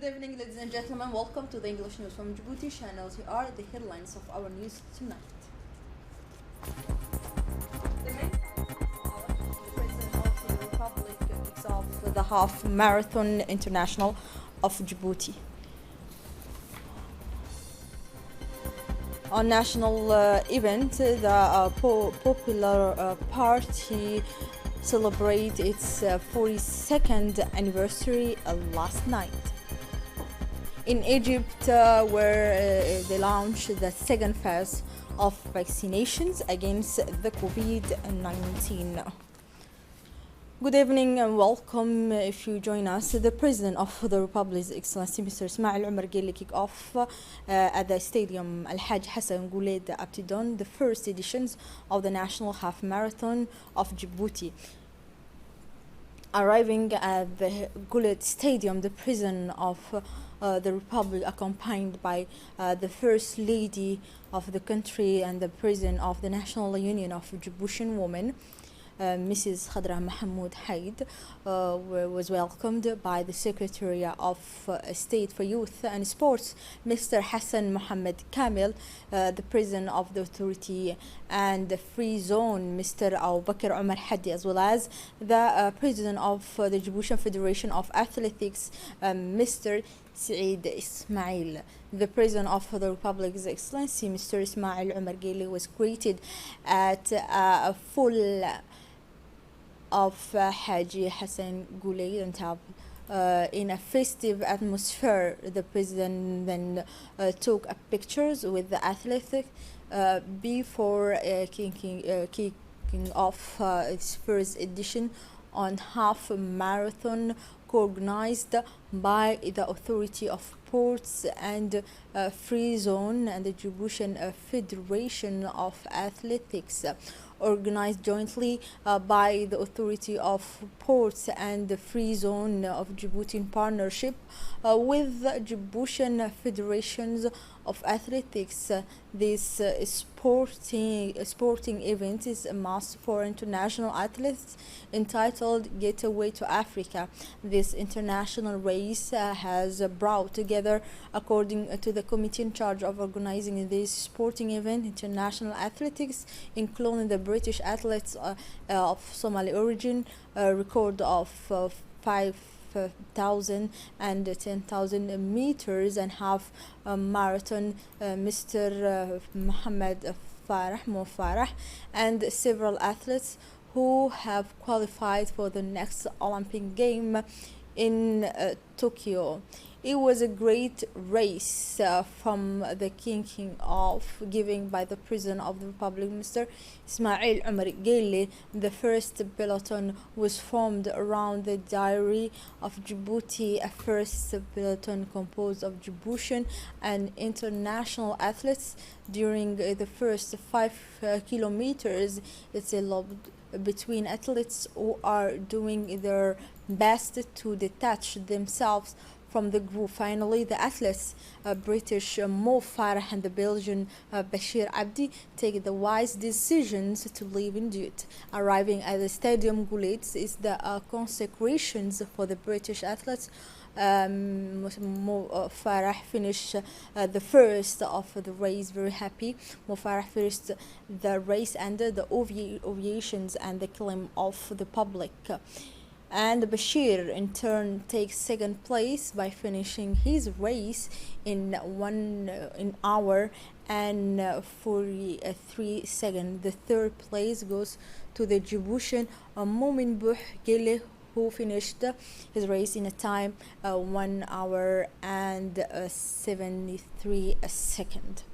Good evening, ladies and gentlemen. Welcome to the English News from Djibouti channel. Here are the headlines of our news tonight. The President of the Republic kicks off the Half Marathon International of Djibouti. On national event, the Popular Party celebrate its 42nd anniversary last night. In Egypt, where they launched the second phase of vaccinations against the COVID-19. Good evening and welcome. If you join us, the President of the Republic, Excellency Mr. Ismail Omar Guelleh, kick off at the Stadium Al-Hajj Hassan Guled Abtidon the first editions of the National Half Marathon of Djibouti. Arriving at the Guled Stadium, the President of the Republic, accompanied by the First Lady of the country and the President of the National Union of Djiboutian Women, Mrs. Khadra Mahmoud Haid, was welcomed by the Secretary of State for Youth and Sports, Mr. Hassan Mohammed Kamil, the President of the Authority and the Free Zone, Mr. Abu Bakr Omar Hadi, as well as the President of the Djiboutian Federation of Athletics, Mr. Saeed Ismail. The President of the Republic's Excellency, Mr. Ismail Omar Guelleh, was greeted at a full of Haji Hassan Guled and Tab. In a festive atmosphere, the President then took pictures with the athletes before kicking off its first edition on half marathon organized by the Authority of Ports and Free Zone and the Djiboutian Federation of Athletics, organized jointly by the Authority of Ports and the Free Zone of Djibouti in partnership with the Djiboutian Federations of Athletics. This sporting event is a must for international athletes entitled Getaway to Africa. This international race has brought together, according to the committee in charge of organizing this sporting event, international athletics, including the British athletes of Somali origin, a record of 5,000 and 10,000 meters and half marathon, Mr. Mohammed Farah, and several athletes who have qualified for the next Olympic game in Tokyo. It was a great race from the kicking off given by the President of the Republic, Mr. Ismail Omar Guelleh. The first peloton was formed around the Diary of Djibouti, a first peloton composed of Djiboutian and international athletes. During the first 5 kilometers, it's a lot between athletes who are doing their best to detach themselves from the group. Finally, the athletes, British Mo Farah and the Belgian Bashir Abdi, take the wise decisions to live in duty. Arriving at the Stadium Guled is the consecrations for the British athletes. Mo Farah finished the first of the race very happy. Mo Farah finished the race under the ovations and the claim of the public. And Bashir in turn takes second place by finishing his race in 1 hour and 43 seconds. The third place goes to the Djiboutian Momin Bouh Guelleh, who finished his race in a time 1 hour and 73 seconds.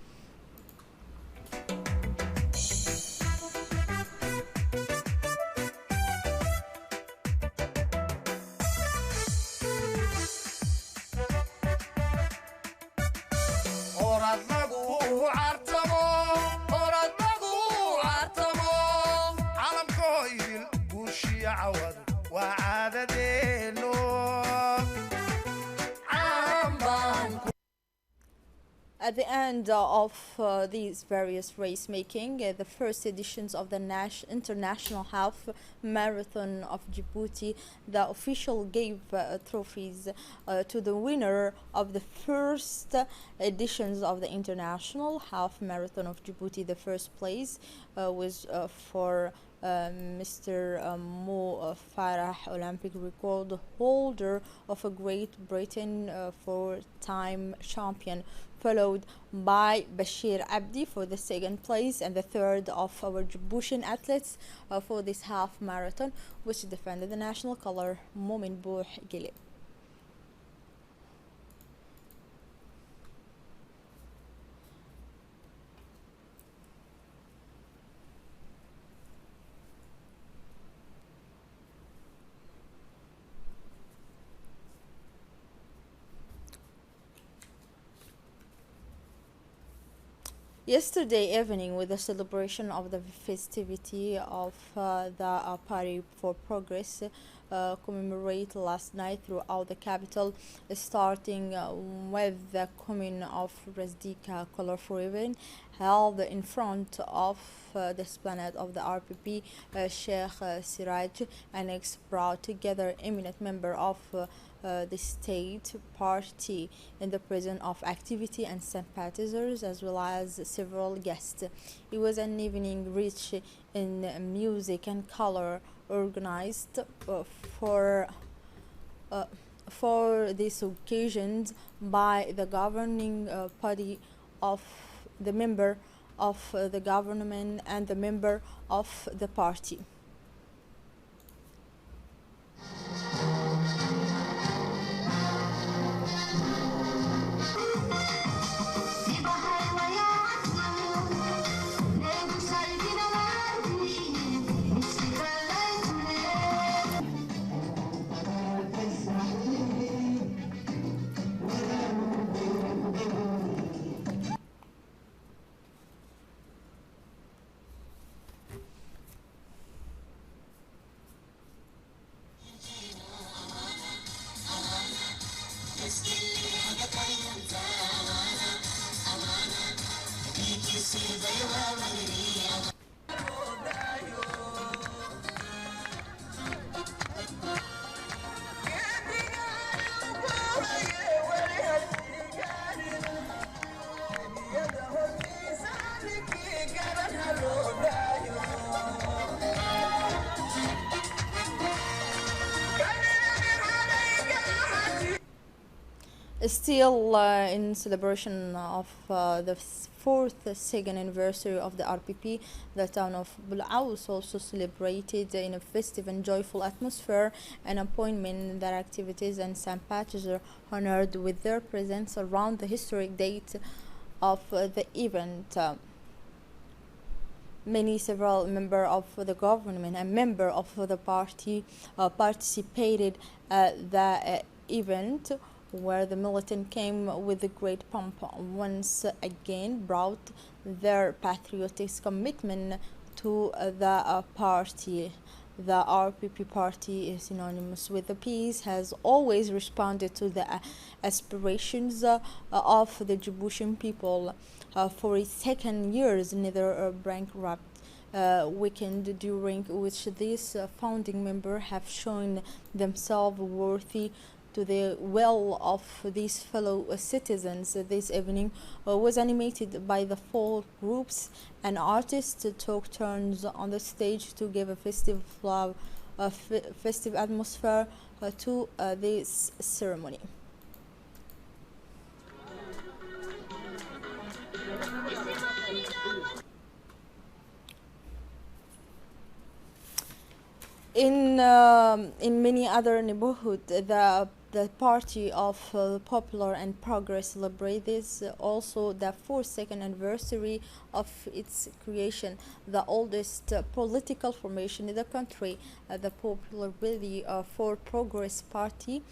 At the end of these various race making, the first editions of the International Half Marathon of Djibouti, the official gave trophies to the winner of the first editions of the International Half Marathon of Djibouti. The first place was for Mr. Mo Farah, Olympic record holder of a Great Britain four-time champion, followed by Bashir Abdi for the second place, and the third of our Djiboutian athletes for this half marathon, which defended the national color, Momin Bouh Gile. Yesterday evening, with the celebration of the festivity of the Party for Progress, commemorate last night throughout the capital, starting with the commune of Razdika colorful event held in front of the esplanade of the RPP. Sheikh Siraj Annex brought together eminent member of the state party in the presence of activity and sympathizers, as well as several guests. It was an evening rich in music and color, organized uh, for this occasion by the governing party of the member of the government and the member of the party. Still in celebration of the fourth second anniversary of the RPP, the town of Bulaus also celebrated in a festive and joyful atmosphere and appointment that activities and sympathizers honored with their presence around the historic date of the event. Several member of the government and member of the party participated at the event, where the militant came with a great pomp, once again brought their patriotic commitment to the party. The RPP party is synonymous with the peace, has always responded to the aspirations of the Djiboutian people. For its second years, neither bankrupt weekend, during which these founding members have shown themselves worthy to the will of these fellow citizens. This evening was animated by the folk groups and artists took turns on the stage to give a festive festive atmosphere to this ceremony. In many other neighborhoods, the party of Popular and Progress celebrates also the fourth second anniversary of its creation, the oldest political formation in the country. The Popular Party for Progress Party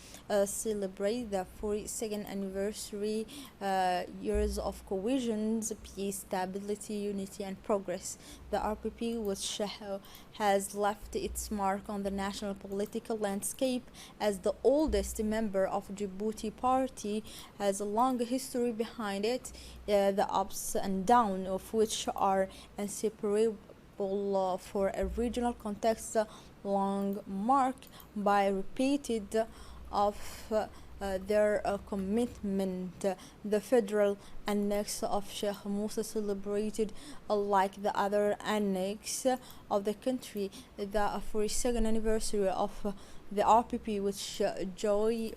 celebrate the 42nd anniversary years of cohesion, peace, stability, unity, and progress. The RPP, which has left its mark on the national political landscape as the oldest member of Djibouti party has a long history behind it, the ups and downs of which are inseparable for a regional context, long marked by repeated of their commitment. The federal annex of Sheikh Musa celebrated, like the other annex of the country, the 42nd anniversary of the RPP, which joy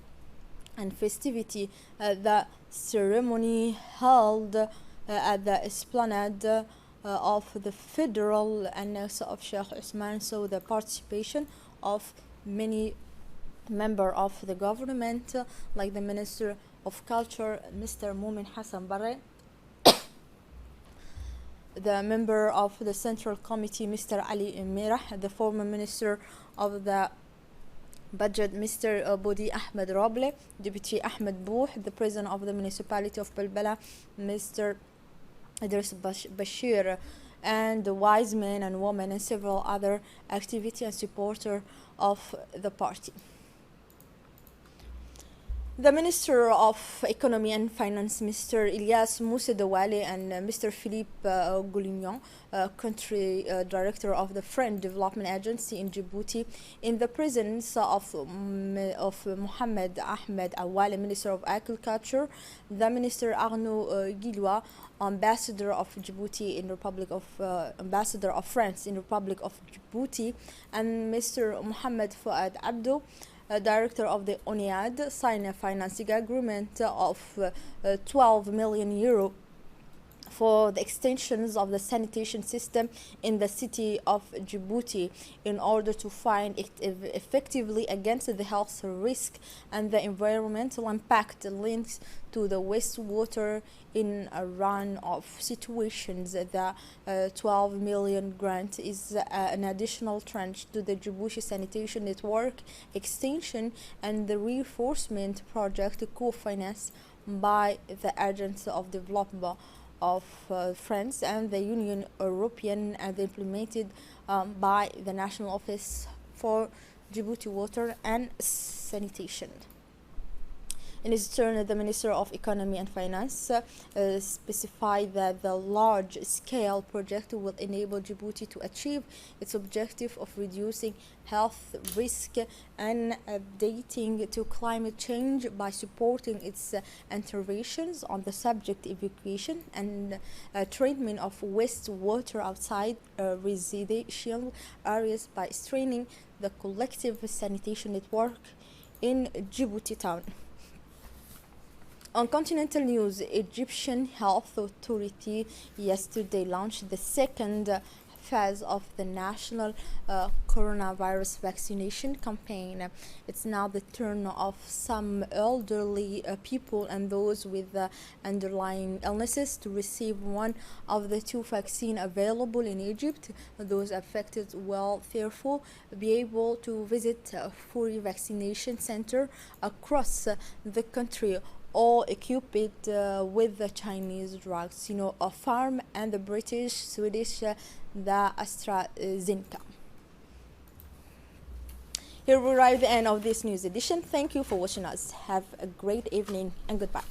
and festivity. The ceremony held at the esplanade of the federal annex of Sheikh Usman saw the participation of many member of the government, like the Minister of Culture, Mr. Mumin Hassan Barre, the member of the Central Committee, Mr. Ali Mirah, the former Minister of the Budget, Mr. Bodi Ahmed Roble, Deputy Ahmed Bouh, the President of the Municipality of Balbala, Mr. Idris Bashir, and the wise men and women, and several other activity and supporter of the party. The Minister of Economy and Finance, Mr. Ilyas Moussa Dawali, and Mr. Philippe Goulignon, Country Director of the French Development Agency in Djibouti, in the presence of Mohamed Ahmed Awali, Minister of Agriculture, the Minister Arnaud Guillois, Ambassador of Djibouti in Republic of Ambassador of France in Republic of Djibouti, and Mr. Mohamed Fouad Abdo, Director of the ONIAD, signed a financing agreement of 12 million euro for the extensions of the sanitation system in the city of Djibouti in order to fight effectively against the health risk and the environmental impact linked to the wastewater in a run of situations. The 12 million grant is an additional tranche to the Djibouti sanitation network extension and the reinforcement project co-financed by the Agency of Development of France and the Union European, and implemented by the National Office for Djibouti Water and Sanitation. In its turn, the Minister of Economy and Finance specified that the large-scale project will enable Djibouti to achieve its objective of reducing health risk and adapting to climate change by supporting its interventions on the subject evacuation and treatment of wastewater outside residential areas by strengthening the collective sanitation network in Djibouti town. On continental news, Egyptian Health Authority yesterday launched the second phase of the national coronavirus vaccination campaign. It's now the turn of some elderly people and those with underlying illnesses to receive one of the two vaccines available in Egypt. Those affected will therefore be able to visit a free vaccination center across the country, all equipped with the Chinese drugs, a farm, and the British, Swedish, the AstraZeneca. Here we arrive at the end of this news edition. Thank you for watching us. Have a great evening and goodbye.